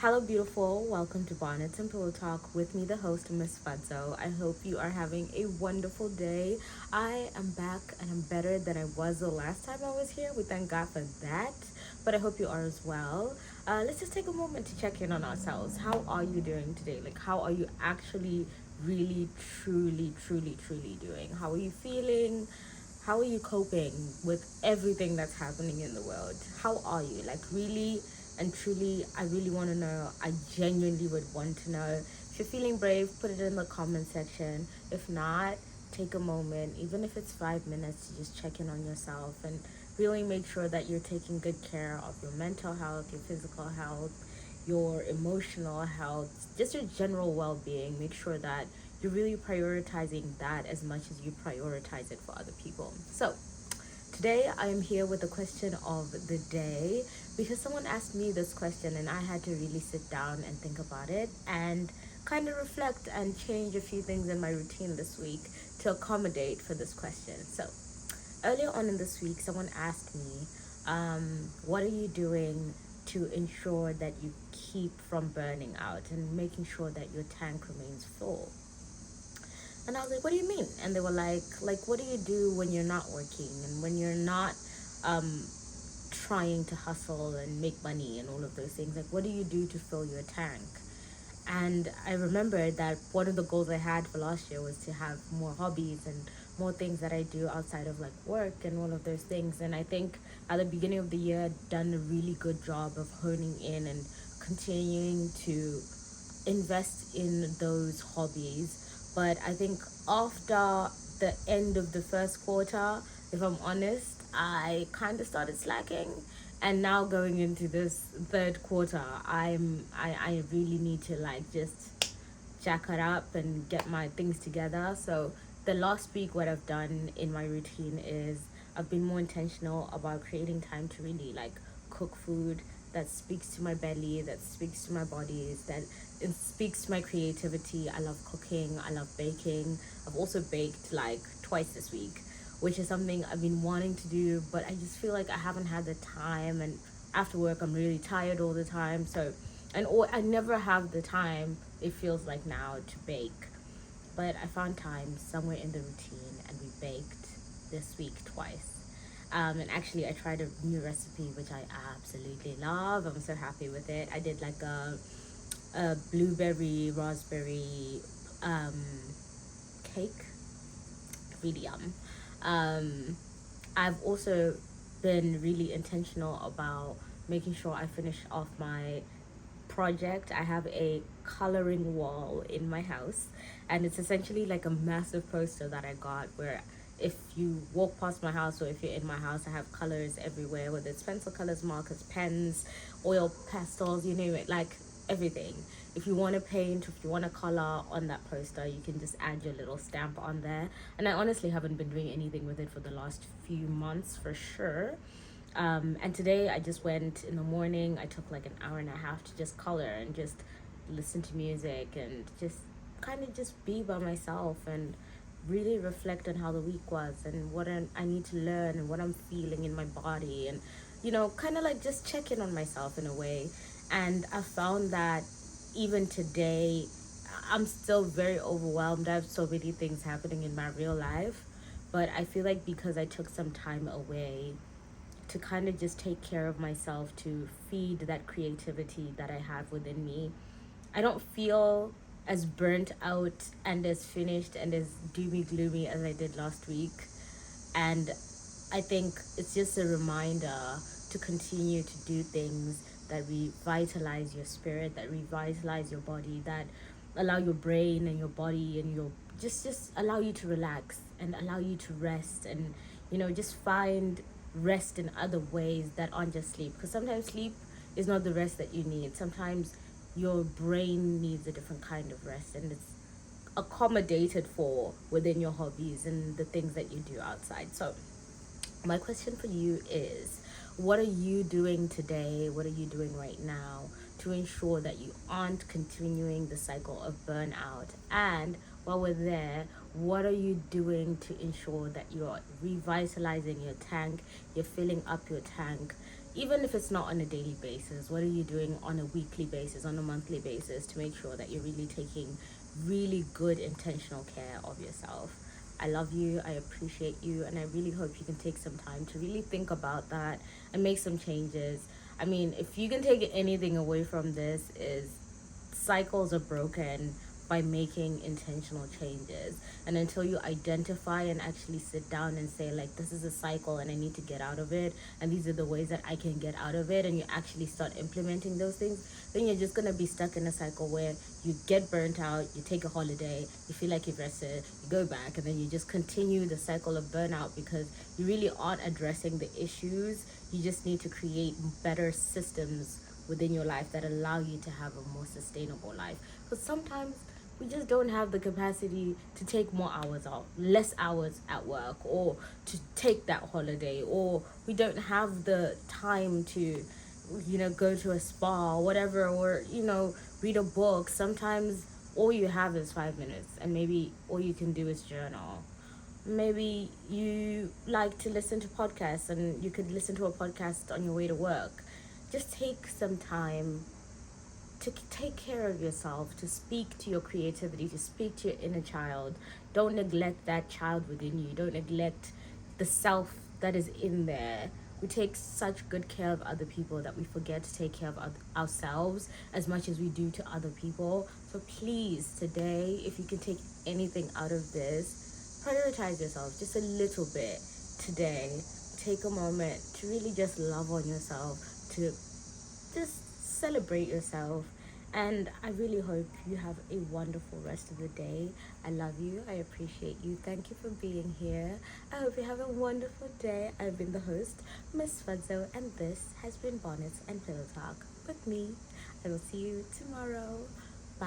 Hello, beautiful. Welcome to Bonnets and Pillow Talk with me, the host, Miss Fadzo. I hope you are having a wonderful day. I am back and I'm better than I was the last time I was here. We thank God for that. But I hope you are as well. Let's just take a moment to check in on ourselves. How are you doing today? Like, how are you actually, really, truly doing? How are you feeling? How are you coping with everything that's happening in the world? How are you? Like, really and truly, I really want to know. I genuinely would want to know. If you're feeling brave, put it in the comment section. If not, take a moment, even if it's 5 minutes, to just check in on yourself and really make sure that you're taking good care of your mental health, your physical health, your emotional health, just your general well-being. Make sure that you're really prioritizing that as much as you prioritize it for other people. So today I am here with the question of the day because someone asked me this question and I had to really sit down and think about it and kind of reflect and change a few things in my routine this week to accommodate for this question. So earlier on in this week, someone asked me, what are you doing to ensure that you keep from burning out and making sure that your tank remains full? And I was like, what do you mean? And they were like, what do you do when you're not working and when you're not um, trying to hustle and make money and all of those things? Like, what do you do to fill your tank? And I remember that one of the goals I had for last year was to have more hobbies and more things that I do outside of like work and all of those things. And I think at the beginning of the year, I'd done a really good job of honing in and continuing to invest in those hobbies. But I think after the end of the first quarter, if I'm honest, I kind of started slacking. And now going into this third quarter, I really need to like just jack it up and get my things together. So the last week, what I've done in my routine is I've been more intentional about creating time to really like cook food that speaks to my belly, that speaks to my bodies, that it speaks to my creativity. I love cooking, I love baking. I've also baked like twice this week, which is something I've been wanting to do, but I just feel like I haven't had the time. And after work, I'm really tired all the time. So, and or I never have the time, it feels like now, to bake. But I found time somewhere in the routine and we baked this week twice. And actually, I tried a new recipe which I absolutely love. I'm so happy with it. I did like a blueberry raspberry um, cake. Really yum. Um, I've also been really intentional about making sure I finish off my project. I have a coloring wall in my house, and it's essentially like a massive poster that I got where if you walk past my house or if you're in my house, I have colors everywhere, whether it's pencil colors, markers, pens, oil pastels, you name it, like everything. If you want to paint, if you want to color on that poster, you can just add your little stamp on there. And I honestly haven't been doing anything with it for the last few months for sure. And today I just went in the morning. I took like an hour and a half to just color and just listen to music and just kind of just be by myself and really reflect on how the week was and what I need to learn and what I'm feeling in my body and, kind of like just check in on myself in a way. And I found that even today, I'm still very overwhelmed. I have so many things happening in my real life. But I feel like because I took some time away to kind of just take care of myself, to feed that creativity that I have within me, I don't feel as burnt out and as finished and as doomy gloomy as I did last week. And I think it's just a reminder to continue to do things that revitalize your spirit, that revitalize your body, that allow your brain and your body and your just allow you to relax and allow you to rest and just find rest in other ways that aren't just sleep, because sometimes sleep is not the rest that you need. Sometimes your brain needs a different kind of rest, and it's accommodated for within your hobbies and the things that you do outside. So my question for you is, what are you doing today? What are you doing right now to ensure that you aren't continuing the cycle of burnout? And while we're there, what are you doing to ensure that you're revitalizing your tank, you're filling up your tank, even if it's not on a daily basis, what are you doing on a weekly basis, on a monthly basis, to make sure that you're really taking really good intentional care of yourself? I love you, I appreciate you, and I really hope you can take some time to really think about that and make some changes. I mean, if you can take anything away from this, is cycles are broken by making intentional changes. And until you identify and actually sit down and say, like, this is a cycle and I need to get out of it, and these are the ways that I can get out of it, and you actually start implementing those things, then you're just going to be stuck in a cycle where you get burnt out, you take a holiday, you feel like you've rested, you go back, and then you just continue the cycle of burnout because you really aren't addressing the issues. You just need to create better systems within your life that allow you to have a more sustainable life. Because sometimes we just don't have the capacity to take more hours off, less hours at work, or to take that holiday, or we don't have the time to, go to a spa or whatever, or, read a book. Sometimes all you have is 5 minutes, and maybe all you can do is journal. Maybe you like to listen to podcasts, and you could listen to a podcast on your way to work. Just take some time to take care of yourself, to speak to your creativity, to speak to your inner child. Don't neglect that child within you. Don't neglect the self that is in there. We take such good care of other people that we forget to take care of ourselves as much as we do to other people. So please, today, if you can take anything out of this, prioritize yourself just a little bit today. Take a moment to really just love on yourself, to just celebrate yourself. And I really hope you have a wonderful rest of the day. I love you. I appreciate you. Thank you for being here. I hope you have a wonderful day. I've been the host, Miss Fuzzo, and this has been Bonnets and Pillow Talk with me. I will see you tomorrow. Bye.